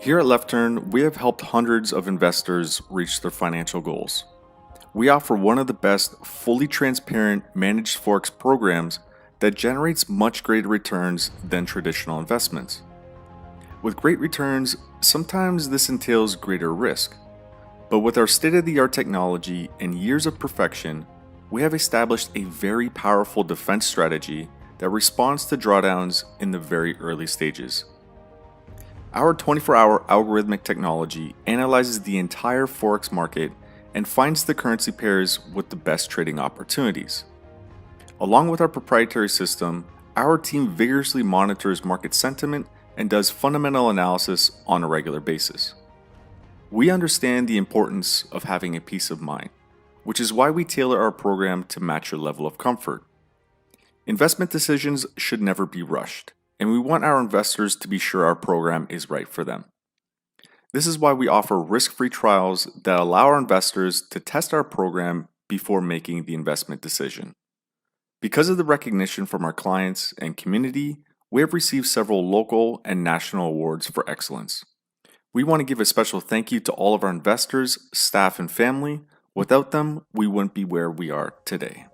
Here at LEFTURN, we have helped hundreds of investors reach their financial goals. We offer one of the best, fully transparent managed Forex programs that generates much greater returns than traditional investments. With great returns, sometimes this entails greater risk. But with our state-of-the-art technology and years of perfection, we have established a very powerful defense strategy that responds to drawdowns in the very early stages. Our 24-hour algorithmic technology analyzes the entire Forex market and finds the currency pairs with the best trading opportunities. Along with our proprietary system, our team vigorously monitors market sentiment and does fundamental analysis on a regular basis. We understand the importance of having a peace of mind, which is why we tailor our program to match your level of comfort. Investment decisions should never be rushed, and we want our investors to be sure our program is right for them. This is why we offer risk-free trials that allow our investors to test our program before making the investment decision. Because of the recognition from our clients and community, we have received several local and national awards for excellence. We want to give a special thank you to all of our investors, staff, and family. Without them, we wouldn't be where we are today.